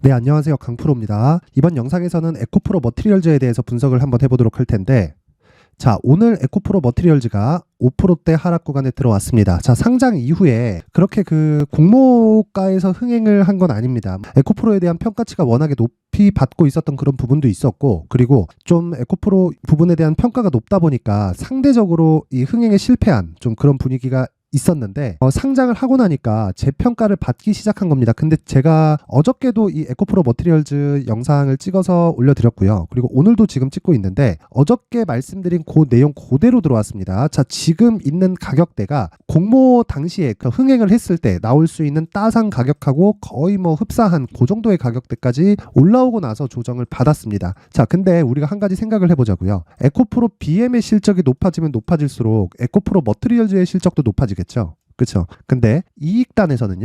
네, 안녕하세요. 강프로입니다. 이번 영상에서는 에코프로 머티리얼즈에 대해서 분석을 한번 해보도록 할 텐데, 자, 오늘 에코프로 머티리얼즈가 5%대 하락 구간에 들어왔습니다. 자, 상장 이후에 그렇게 공모가에서 흥행을 한 건 아닙니다. 에코프로에 대한 평가치가 워낙에 높이 받고 있었던 그런 부분도 있었고, 그리고 좀 에코프로 부분에 대한 평가가 높다 보니까 상대적으로 이 흥행에 실패한 좀 그런 분위기가 있었는데 상장을 하고 나니까 재평가를 받기 시작한 겁니다. 근데 제가 어저께도 이 에코프로 머티리얼즈 영상을 찍어서 올려드렸고요. 그리고 오늘도 지금 찍고 있는데 어저께 말씀드린 그 내용 그대로 들어왔습니다. 자, 지금 있는 가격대가 공모 당시에 흥행을 했을 때 나올 수 있는 따상 가격하고 거의 흡사한 그 정도의 가격대까지 올라오고 나서 조정을 받았습니다. 자, 근데 우리가 한 가지 생각을 해보자고요. 에코프로 BM의 실적이 높아지면 높아질수록 에코프로 머티리얼즈의 실적도 높아지겠죠. 그렇죠. 근데 이익단에서는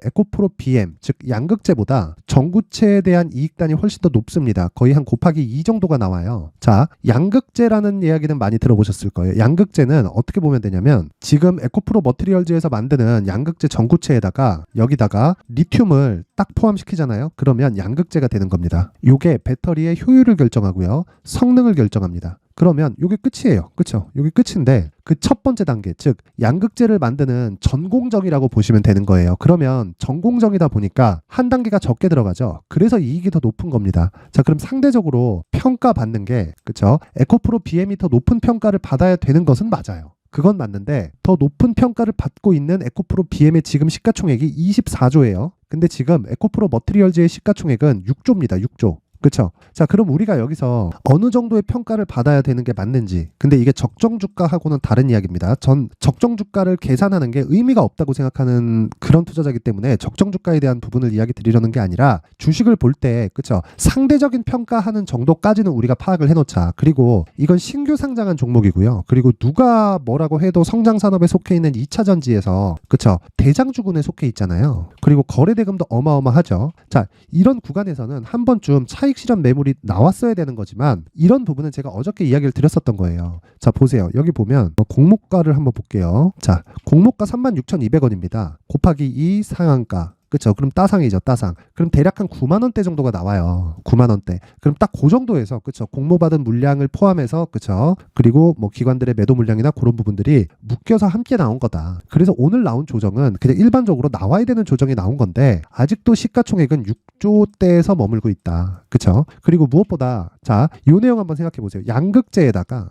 에코프로 BM, 즉 양극재보다 전구체에 대한 이익단이 훨씬 더 높습니다. 거의 한 곱하기 2 정도가 나와요. 자, 양극재라는 이야기는 많이 들어보셨을 거예요. 양극재는 어떻게 보면 되냐면 지금 에코프로 머티리얼즈에서 만드는 양극재 전구체에다가 여기다가 리튬을 딱 포함시키잖아요. 그러면 양극재가 되는 겁니다. 요게 배터리의 효율을 결정하고요. 성능을 결정합니다. 그러면 요게 끝이에요. 그쵸? 요게 끝인데 그 첫 번째 단계, 즉 양극재를 만드는 전공정이라고 보시면 되는 거예요. 그러면 전공정이다 보니까 한 단계가 적게 들어가죠. 그래서 이익이 더 높은 겁니다. 자, 그럼 상대적으로 평가받는 게, 그쵸? 에코프로 BM이 더 높은 평가를 받아야 되는 것은 맞아요. 그건 맞는데 더 높은 평가를 받고 있는 에코프로 BM의 지금 시가총액이 24조예요. 근데 지금 에코프로 머티리얼즈의 시가총액은 6조입니다. 6조. 그렇죠. 자, 그럼 우리가 여기서 어느 정도의 평가를 받아야 되는 게 맞는지, 근데 이게 적정 주가하고는 다른 이야기입니다. 전 적정 주가를 계산하는 게 의미가 없다고 생각하는 그런 투자자이기 때문에 적정 주가에 대한 부분을 이야기 드리려는 게 아니라 주식을 볼 때, 그렇죠, 상대적인 평가하는 정도까지는 우리가 파악을 해놓자. 그리고 이건 신규 상장한 종목이고요. 그리고 누가 뭐라고 해도 성장 산업에 속해 있는 2차 전지에서, 그렇죠, 대장주군에 속해 있잖아요. 그리고 거래 대금도 어마어마하죠. 자, 이런 구간에서는 한 번쯤 차익 실현 매물이 나왔어야 되는 거지만 이런 부분은 제가 어저께 이야기를 드렸었던 거예요. 자, 보세요. 여기 보면 공모가를 한번 볼게요. 자, 공모가 36,200원입니다. 곱하기 2 상한가. 그렇죠. 그럼 따상이죠. 따상. 그럼 대략 한 9만 원대 정도가 나와요. 9만 원대. 그럼 딱 그 정도에서, 그렇죠, 공모받은 물량을 포함해서, 그렇죠, 그리고 기관들의 매도 물량이나 그런 부분들이 묶여서 함께 나온 거다. 그래서 오늘 나온 조정은 그냥 일반적으로 나와야 되는 조정이 나온 건데 아직도 시가총액은 6조대에서 머물고 있다. 그렇죠. 그리고 무엇보다, 자, 이 내용 한번 생각해 보세요. 양극재에다가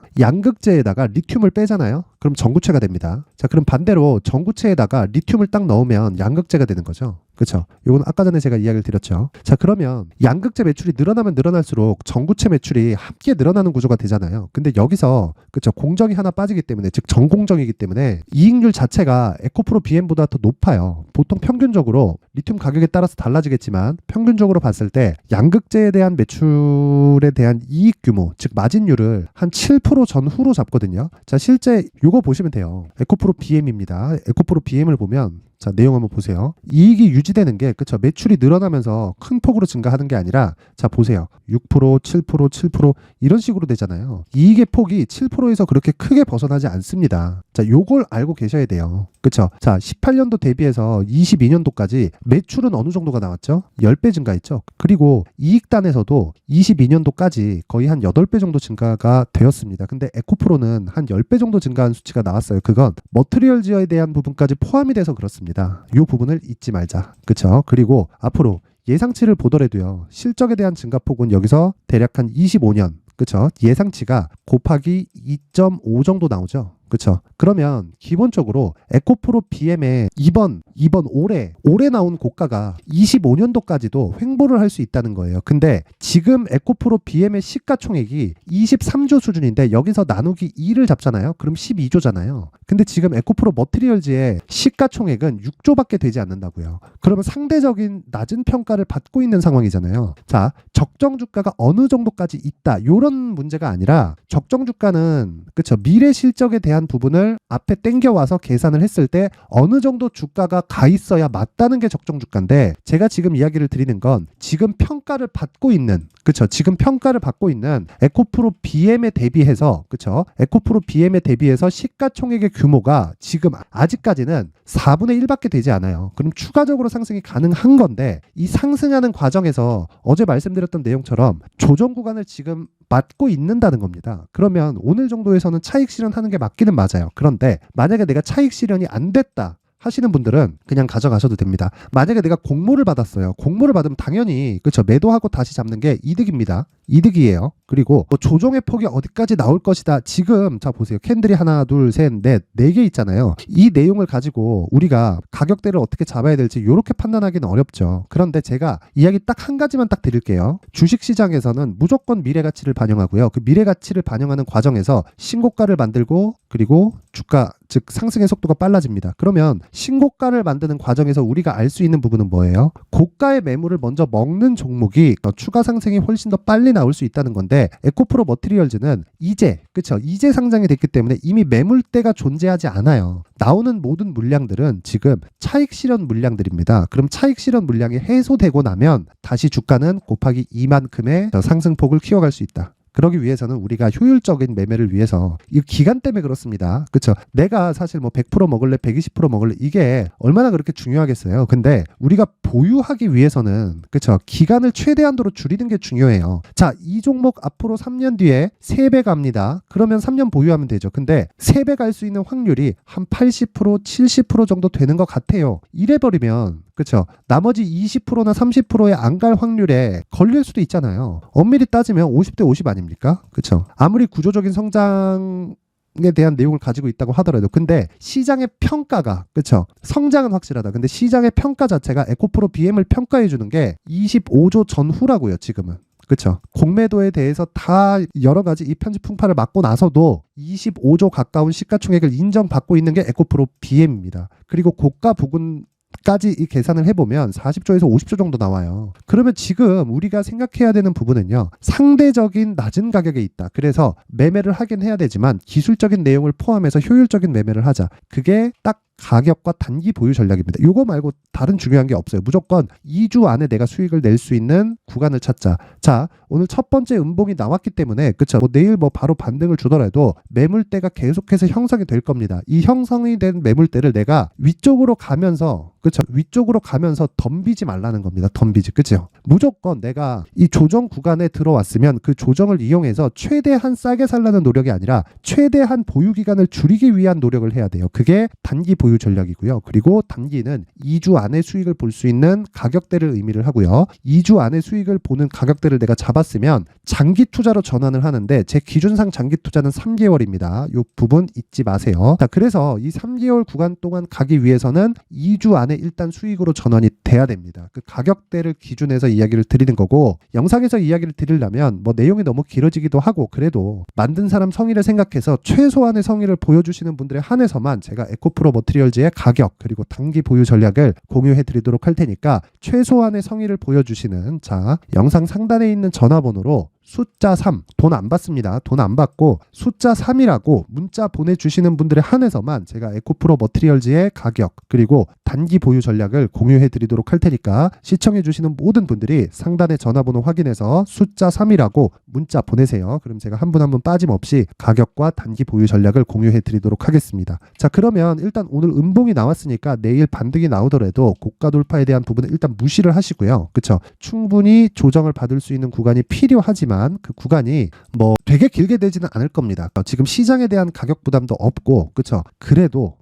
리튬을 빼잖아요. 그럼 전구체가 됩니다. 자, 그럼 반대로 전구체에다가 리튬을 딱 넣으면 양극재가 되는 거죠. 그렇죠. 이건 아까 전에 제가 이야기를 드렸죠. 자, 그러면 양극재 매출이 늘어나면 늘어날수록 전구체 매출이 함께 늘어나는 구조가 되잖아요. 근데 여기서, 그렇죠, 공정이 하나 빠지기 때문에, 즉 전공정이기 때문에 이익률 자체가 에코프로 BM보다 더 높아요. 보통 평균적으로 리튬 가격에 따라서 달라지겠지만 평균적으로 봤을 때 양극재에 대한 매출에 대한 이익 규모, 즉 마진율을 한 7% 전후로 잡거든요. 자, 실제 요거 보시면 돼요. 에코프로 BM입니다. 에코프로 BM을 보면, 자, 내용 한번 보세요. 이익이 유지되는 게, 그쵸, 매출이 늘어나면서 큰 폭으로 증가하는 게 아니라, 자, 보세요. 6%, 7%, 7% 이런 식으로 되잖아요. 이익의 폭이 7%에서 그렇게 크게 벗어나지 않습니다. 자, 요걸 알고 계셔야 돼요. 그쵸? 자, 18년도 대비해서 22년도까지 매출은 어느 정도가 나왔죠? 10배 증가했죠. 그리고 이익단에서도 22년도까지 거의 한 8배 정도 증가가 되었습니다. 근데 에코프로는 한 10배 정도 증가한 수치가 나왔어요. 그건 머티리얼즈에 대한 부분까지 포함이 돼서 그렇습니다. 이 부분을 잊지 말자. 그쵸? 그리고 앞으로 예상치를 보더라도요, 실적에 대한 증가폭은 여기서 대략 한 25년, 그쵸, 예상치가 곱하기 2.5 정도 나오죠. 그쵸. 그러면 기본적으로 에코프로 BM의 이번 올해 나온 고가가 25년도까지도 횡보를 할 수 있다는 거예요. 근데 지금 에코프로 BM의 시가총액이 23조 수준인데 여기서 나누기 2를 잡잖아요. 그럼 12조잖아요. 근데 지금 에코프로 머티리얼즈의 시가총액은 6조밖에 되지 않는다고요. 그러면 상대적인 낮은 평가를 받고 있는 상황이잖아요. 자, 적정 주가가 어느 정도까지 있다, 이런 문제가 아니라 적정 주가는, 그쵸, 미래 실적에 대한 대한 부분을 앞에 땡겨와서 계산을 했을 때 어느 정도 주가가 가 있어야 맞다는 게 적정 주가인데, 제가 지금 이야기를 드리는 건 지금 평가를 받고 있는, 그쵸, 지금 평가를 받고 있는 에코프로 BM에 대비해서, 그쵸, 에코프로 BM에 대비해서 시가총액의 규모가 지금 아직까지는 4분의 1밖에 되지 않아요. 그럼 추가적으로 상승이 가능한 건데, 이 상승하는 과정에서 어제 말씀드렸던 내용처럼 조정 구간을 지금 맞고 있는다는 겁니다. 그러면 오늘 정도에서는 차익 실현하는 게 맞기는 맞아요. 그런데 만약에 내가 차익 실현이 안 됐다 하시는 분들은 그냥 가져가셔도 됩니다. 만약에 내가 공모를 받았어요. 공모를 받으면 당연히, 그렇죠, 매도하고 다시 잡는 게 이득입니다. 이득이에요. 그리고 뭐 조정의 폭이 어디까지 나올 것이다. 지금 자 보세요. 캔들이 하나, 둘, 셋, 넷, 4개 있잖아요. 이 내용을 가지고 우리가 가격대를 어떻게 잡아야 될지 이렇게 판단하기는 어렵죠. 그런데 제가 이야기 딱 한 가지만 딱 드릴게요. 주식시장에서는 무조건 미래가치를 반영하고요. 그 미래가치를 반영하는 과정에서 신고가를 만들고, 그리고 주가, 즉 상승의 속도가 빨라집니다. 그러면 신고가를 만드는 과정에서 우리가 알 수 있는 부분은 뭐예요? 고가의 매물을 먼저 먹는 종목이 추가 상승이 훨씬 더 빨리 나올 수 있다는 건데, 에코프로 머티리얼즈는 이제, 그쵸, 이제 상장이 됐기 때문에 이미 매물대가 존재하지 않아요. 나오는 모든 물량들은 지금 차익 실현 물량들입니다. 그럼 차익 실현 물량이 해소되고 나면 다시 주가는 곱하기 2만큼의 상승폭을 키워갈 수 있다. 그러기 위해서는 우리가 효율적인 매매를 위해서, 이 기간 때문에 그렇습니다. 그렇죠? 내가 사실 뭐 100% 먹을래, 120% 먹을래, 이게 얼마나 그렇게 중요하겠어요. 근데 우리가 보유하기 위해서는, 그렇죠, 기간을 최대한도로 줄이는 게 중요해요. 자, 이 종목 앞으로 3년 뒤에 3배 갑니다. 그러면 3년 보유하면 되죠. 근데 3배 갈 수 있는 확률이 한 80%, 70% 정도 되는 것 같아요. 이래버리면, 그렇죠, 나머지 20%나 30%의 안 갈 확률에 걸릴 수도 있잖아요. 엄밀히 따지면 50대 50 아닙니까? 그렇죠. 아무리 구조적인 성장에 대한 내용을 가지고 있다고 하더라도, 근데 시장의 평가가, 그렇죠, 성장은 확실하다. 근데 시장의 평가 자체가 에코프로 BM을 평가해 주는 게 25조 전후라고요. 지금은. 그렇죠. 공매도에 대해서 다 여러 가지 이 편집 풍파를 맞고 나서도 25조 가까운 시가총액을 인정받고 있는 게 에코프로 BM입니다. 그리고 고가 부근 까지 이 계산을 해보면 40조에서 50조 정도 나와요. 그러면 지금 우리가 생각해야 되는 부분은요, 상대적인 낮은 가격에 있다. 그래서 매매를 하긴 해야 되지만 기술적인 내용을 포함해서 효율적인 매매를 하자. 그게 딱 가격과 단기 보유 전략입니다. 이거 말고 다른 중요한 게 없어요. 무조건 2주 안에 내가 수익을 낼 수 있는 구간을 찾자. 자, 오늘 첫 번째 음봉이 나왔기 때문에, 그쵸, 뭐 내일 뭐 바로 반등을 주더라도 매물대가 계속해서 형성이 될 겁니다. 이 형성이 된 매물대를 내가 위쪽으로 가면서, 그쵸, 위쪽으로 가면서 덤비지 말라는 겁니다. 덤비지, 그쵸. 무조건 내가 이 조정 구간에 들어왔으면 그 조정을 이용해서 최대한 싸게 살라는 노력이 아니라 최대한 보유 기간을 줄이기 위한 노력을 해야 돼요. 그게 단기 보유 전략이고요. 그리고 단기는 2주 안에 수익을 볼 수 있는 가격대를 의미를 하고요. 2주 안에 수익을 보는 가격대를 내가 잡았으면 장기 투자로 전환을 하는데, 제 기준상 장기 투자는 3개월입니다. 이 부분 잊지 마세요. 자, 그래서 이 3개월 구간 동안 가기 위해서는 2주 안에 일단 수익으로 전환이 돼야 됩니다. 그 가격대를 기준해서 이야기를 드리는 거고, 영상에서 이야기를 드리려면 뭐 내용이 너무 길어지기도 하고, 그래도 만든 사람 성의를 생각해서 최소한의 성의를 보여주시는 분들에 한해서만 제가 에코프로 머티리얼즈의 가격 그리고 단기 보유 전략을 공유해 드리도록 할 테니까, 최소한의 성의를 보여주시는, 자, 영상 상단에 있는 전화번호로 숫자 3, 돈 안 받습니다. 돈 안 받고 숫자 3이라고 문자 보내주시는 분들에 한해서만 제가 에코프로 머티리얼즈의 가격 그리고 단기 보유 전략을 공유해 드리도록 할 테니까, 시청해 주시는 모든 분들이 상단의 전화번호 확인해서 숫자 3이라고 문자 보내세요. 그럼 제가 한 분 한 분 빠짐없이 가격과 단기 보유 전략을 공유해 드리도록 하겠습니다. 자, 그러면 일단 오늘 음봉이 나왔으니까 내일 반등이 나오더라도 고가 돌파에 대한 부분은 일단 무시를 하시고요. 그쵸? 충분히 조정을 받을 수 있는 구간이 필요하지만 그 구간이 뭐 되게 길게 되지는 않을 겁니다. 지금 시장에 대한 가격 부담도 없고, 그쵸? 그래도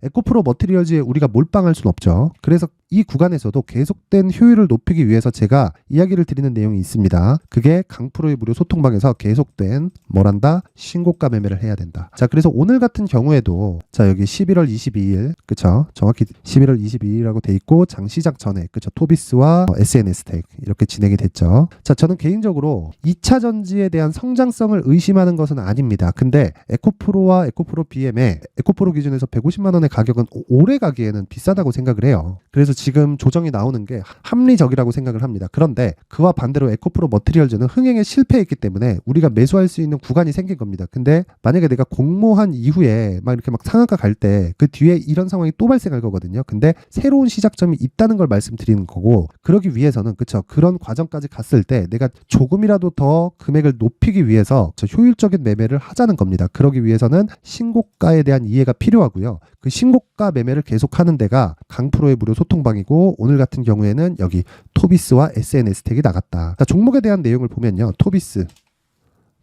에코프로 머티리얼즈에 우리가 몰빵할 수는 없죠. 그래서 이 구간에서도 계속된 효율을 높이기 위해서 제가 이야기를 드리는 내용이 있습니다. 그게 강프로의 무료 소통방에서 계속된 뭐란다? 신고가 매매를 해야 된다. 자, 그래서 오늘 같은 경우에도, 자, 여기 11월 22일, 그쵸? 정확히 11월 22일이라고 돼 있고, 장시작 전에, 그쵸? 토비스와 SNS텍 이렇게 진행이 됐죠. 자, 저는 개인적으로 2차 전지에 대한 성장성을 의심하는 것은 아닙니다. 근데 에코프로와 에코프로 BM의 에코프로 기준에서 150만 원의 가격은 오래 가기에는 비싸다고 생각을 해요. 그래서 지금 조정이 나오는 게 합리적이라고 생각을 합니다. 그런데 그와 반대로 에코프로 머티리얼즈는 흥행에 실패했기 때문에 우리가 매수할 수 있는 구간이 생긴 겁니다. 근데 만약에 내가 공모한 이후에 막 이렇게 막 상한가 갈 때 그 뒤에 이런 상황이 또 발생할 거거든요. 근데 새로운 시작점이 있다는 걸 말씀드리는 거고, 그러기 위해서는 그쵸, 그런 과정까지 갔을 때 내가 조금이라도 더 금액을 높이기 위해서 효율적인 매매를 하자는 겁니다. 그러기 위해서는 신고가에 대한 이해가 필요하고요. 그 신고가 매매를 계속하는 데가 강프로의 무료 소통방이고, 오늘 같은 경우에는 여기 토비스와 SNS텍이 나갔다. 자, 종목에 대한 내용을 보면요. 토비스.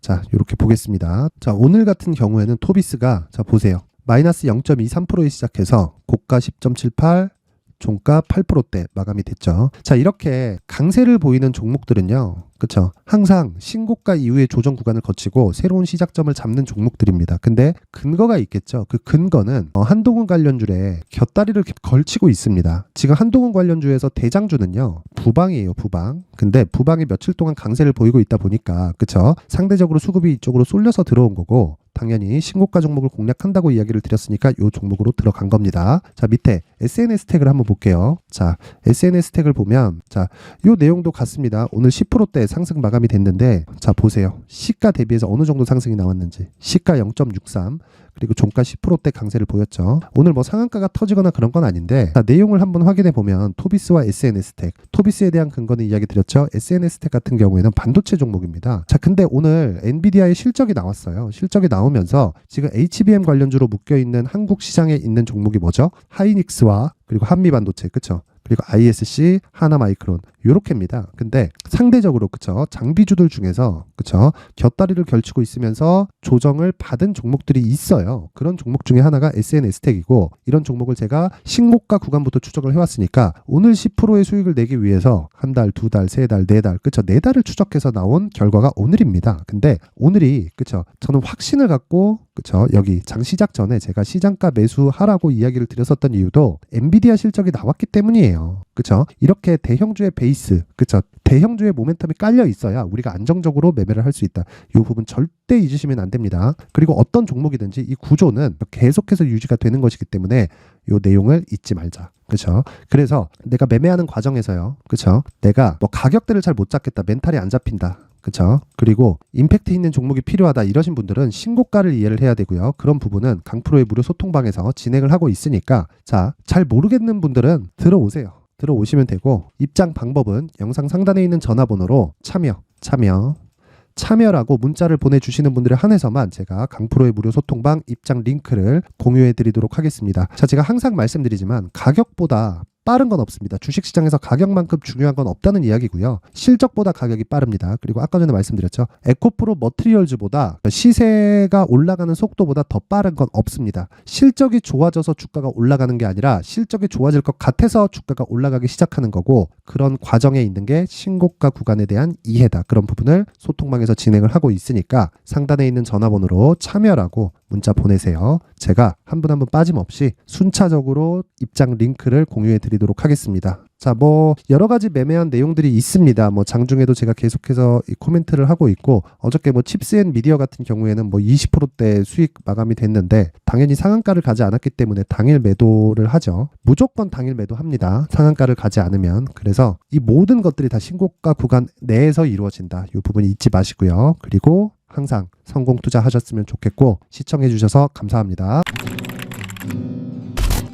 자, 이렇게 보겠습니다. 자, 오늘 같은 경우에는 토비스가, 자, 보세요. 마이너스 0.23%에 시작해서 고가 10.78, 종가 8%대 마감이 됐죠. 자, 이렇게 강세를 보이는 종목들은요, 그쵸, 항상 신고가 이후에 조정 구간을 거치고 새로운 시작점을 잡는 종목들입니다. 근데 근거가 있겠죠. 그 근거는 한동훈 관련주에 곁다리를 걸치고 있습니다. 지금 한동훈 관련주에서 대장주는요, 부방이에요, 부방. 근데 부방이 며칠 동안 강세를 보이고 있다 보니까, 그쵸, 상대적으로 수급이 이쪽으로 쏠려서 들어온 거고, 당연히 신고가 종목을 공략한다고 이야기를 드렸으니까 이 종목으로 들어간 겁니다. 자, 밑에 SNS텍을 한번 볼게요. 자, SNS텍을 보면, 자, 이 내용도 같습니다. 오늘 10%대 상승 마감이 됐는데, 자, 보세요. 시가 대비해서 어느 정도 상승이 나왔는지. 시가 0.63, 그리고 종가 10%대 강세를 보였죠. 오늘 뭐 상한가가 터지거나 그런 건 아닌데, 자, 내용을 한번 확인해 보면 토비스와 SNS텍, 토비스에 대한 근거는 이야기 드렸죠. SNS텍 같은 경우에는 반도체 종목입니다. 자, 근데 오늘 엔비디아의 실적이 나왔어요. 실적이 나오면서 지금 HBM 관련주로 묶여있는 한국 시장에 있는 종목이 뭐죠? 하이닉스와 그리고 한미반도체, 그쵸? 그리고 ISC, 하나마이크론, 요렇게입니다. 근데 상대적으로, 그쵸, 장비주들 중에서, 그쵸, 곁다리를 걸치고 있으면서 조정을 받은 종목들이 있어요. 그런 종목 중에 하나가 SNS텍이고, 이런 종목을 제가 신고가 구간부터 추적을 해왔으니까 오늘 10%의 수익을 내기 위해서 한 달, 두 달, 세 달, 네 달, 그쵸, 네 달을 추적해서 나온 결과가 오늘입니다. 근데 오늘이, 그쵸, 저는 확신을 갖고, 그쵸, 여기 장 시작 전에 제가 시장가 매수하라고 이야기를 드렸었던 이유도 엔비디아 실적이 나왔기 때문이에요. 그쵸? 이렇게 대형주의 베이스, 그쵸, 대형주의 모멘텀이 깔려 있어야 우리가 안정적으로 매매를 할 수 있다. 이 부분 절대 잊으시면 안 됩니다. 그리고 어떤 종목이든지 이 구조는 계속해서 유지가 되는 것이기 때문에 이 내용을 잊지 말자. 그쵸? 그래서 내가 매매하는 과정에서요, 그쵸, 내가 뭐 가격대를 잘 못 잡겠다, 멘탈이 안 잡힌다, 그쵸, 그리고 임팩트 있는 종목이 필요하다, 이러신 분들은 신고가를 이해를 해야 되고요. 그런 부분은 강프로의 무료 소통방에서 진행을 하고 있으니까, 자, 잘 모르겠는 분들은 들어오세요. 들어오시면 되고, 입장 방법은 영상 상단에 있는 전화번호로 참여라고 문자를 보내주시는 분들에 한해서만 제가 강프로의 무료 소통방 입장 링크를 공유해 드리도록 하겠습니다. 자, 제가 항상 말씀드리지만 가격보다 빠른 건 없습니다. 주식시장에서 가격만큼 중요한 건 없다는 이야기고요. 실적보다 가격이 빠릅니다. 그리고 아까 전에 말씀드렸죠. 에코프로 머티리얼즈보다 시세가 올라가는 속도보다 더 빠른 건 없습니다. 실적이 좋아져서 주가가 올라가는 게 아니라 실적이 좋아질 것 같아서 주가가 올라가기 시작하는 거고, 그런 과정에 있는 게 신고가 구간에 대한 이해다. 그런 부분을 소통방에서 진행을 하고 있으니까 상단에 있는 전화번호로 참여라고 문자 보내세요. 제가 한 분 한 분 빠짐없이 순차적으로 입장 링크를 공유해 드리도록 하겠습니다. 자, 뭐 여러 가지 매매한 내용들이 있습니다. 뭐 장중에도 제가 계속해서 이 코멘트를 하고 있고, 어저께 뭐 칩스앤미디어 같은 경우에는 뭐 20%대 수익 마감이 됐는데, 당연히 상한가를 가지 않았기 때문에 당일 매도를 하죠. 무조건 당일 매도합니다. 상한가를 가지 않으면. 그래서 이 모든 것들이 다 신고가 구간 내에서 이루어진다. 이 부분 잊지 마시고요. 그리고 항상 성공 투자하셨으면 좋겠고, 시청해 주셔서 감사합니다.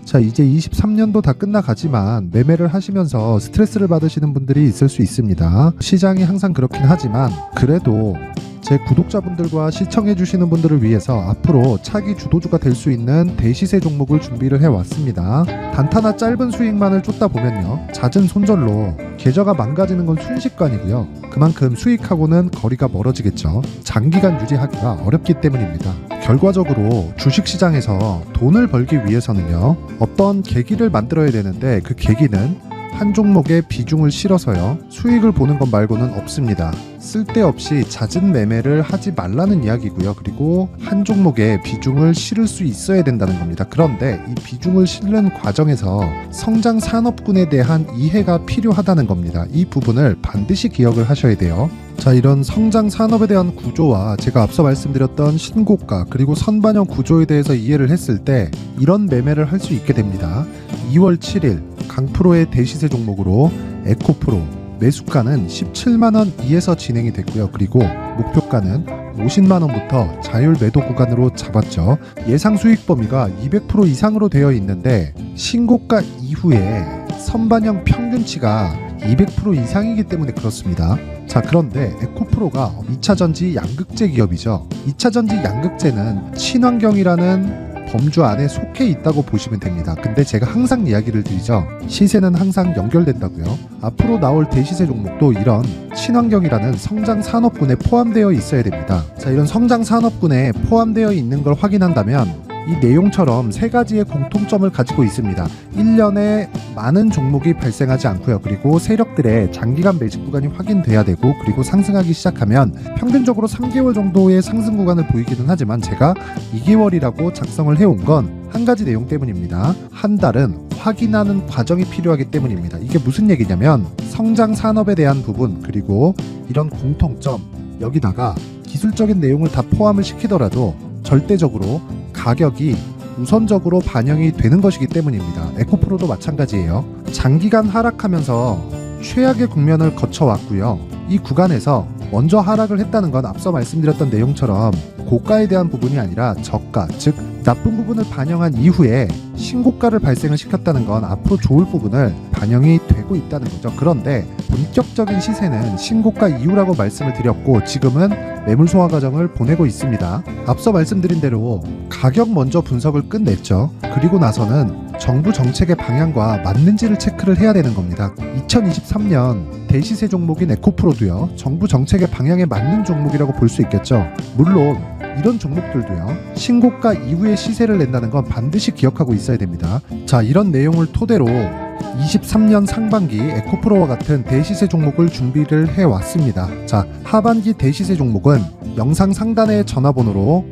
자, 이제 23년도 다 끝나가지만 매매를 하시면서 스트레스를 받으시는 분들이 있을 수 있습니다. 시장이 항상 그렇긴 하지만 그래도 제 구독자분들과 시청해주시는 분들을 위해서 앞으로 차기 주도주가 될 수 있는 대시세 종목을 준비를 해왔습니다. 단타나 짧은 수익만을 쫓다 보면요, 잦은 손절로 계좌가 망가지는 건 순식간이고요. 그만큼 수익하고는 거리가 멀어지겠죠. 장기간 유지하기가 어렵기 때문입니다. 결과적으로 주식시장에서 돈을 벌기 위해서는요, 어떤 계기를 만들어야 되는데, 그 계기는 한 종목에 비중을 실어서요. 수익을 보는 것 말고는 없습니다. 쓸데없이 잦은 매매를 하지 말라는 이야기고요. 그리고 한 종목에 비중을 실을 수 있어야 된다는 겁니다. 그런데 이 비중을 실는 과정에서 성장 산업군에 대한 이해가 필요하다는 겁니다. 이 부분을 반드시 기억을 하셔야 돼요. 자, 이런 성장 산업에 대한 구조와 제가 앞서 말씀드렸던 신고가 그리고 선반영 구조에 대해서 이해를 했을 때 이런 매매를 할 수 있게 됩니다. 2월 7일 강프로의 대시세 종목으로 에코프로 매수가는 17만원 이에서 진행이 됐고요. 그리고 목표가는 50만원부터 자율 매도 구간으로 잡았죠. 예상 수익 범위가 200% 이상으로 되어 있는데 신고가 이후에 선반영 평균치가 200% 이상이기 때문에 그렇습니다. 자, 그런데 에코프로가 2차전지 양극재 기업이죠. 2차전지 양극재는 친환경이라는 범주 안에 속해 있다고 보시면 됩니다. 근데 제가 항상 이야기를 드리죠. 시세는 항상 연결된다고요. 앞으로 나올 대시세 종목도 이런 친환경이라는 성장 산업군에 포함되어 있어야 됩니다. 자, 이런 성장 산업군에 포함되어 있는 걸 확인한다면 이 내용처럼 세 가지의 공통점을 가지고 있습니다. 1년에 많은 종목이 발생하지 않고요. 그리고 세력들의 장기간 매집 구간이 확인돼야 되고, 그리고 상승하기 시작하면 평균적으로 3개월 정도의 상승 구간을 보이기는 하지만 제가 2개월이라고 작성을 해온 건 한 가지 내용 때문입니다. 한 달은 확인하는 과정이 필요하기 때문입니다. 이게 무슨 얘기냐면 성장 산업에 대한 부분 그리고 이런 공통점, 여기다가 기술적인 내용을 다 포함을 시키더라도 절대적으로 가격이 우선적으로 반영이 되는 것이기 때문입니다. 에코프로도 마찬가지예요. 장기간 하락하면서 최악의 국면을 거쳐왔고요. 이 구간에서 먼저 하락을 했다는 건 앞서 말씀드렸던 내용처럼 고가에 대한 부분이 아니라 저가, 즉 나쁜 부분을 반영한 이후에 신고가를 발생을 시켰다는 건 앞으로 좋을 부분을 반영이 되고 있다는 거죠. 그런데 본격적인 시세는 신고가 이후라고 말씀을 드렸고 지금은 매물 소화 과정을 보내고 있습니다. 앞서 말씀드린 대로 가격 먼저 분석을 끝냈죠. 그리고 나서는 정부 정책의 방향과 맞는지를 체크를 해야 되는 겁니다. 2023년 대시세 종목인 에코프로도요, 정부 정책의 방향에 맞는 종목이라고 볼 수 있겠죠. 물론 이런 종목들도요, 신고가 이후에 시세를 낸다는 건 반드시 기억하고 있어야 됩니다. 자, 이런 내용을 토대로 23년 상반기 에코프로와 같은 대시세 종목을 준비를 해왔습니다. 자, 하반기 대시세 종목은 영상 상단의 전화번호로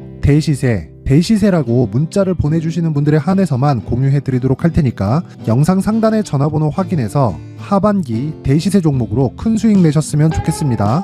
대시세라고 문자를 보내주시는 분들에 한해서만 공유해드리도록 할 테니까 영상 상단의 전화번호 확인해서 하반기 대시세 종목으로 큰 수익 내셨으면 좋겠습니다.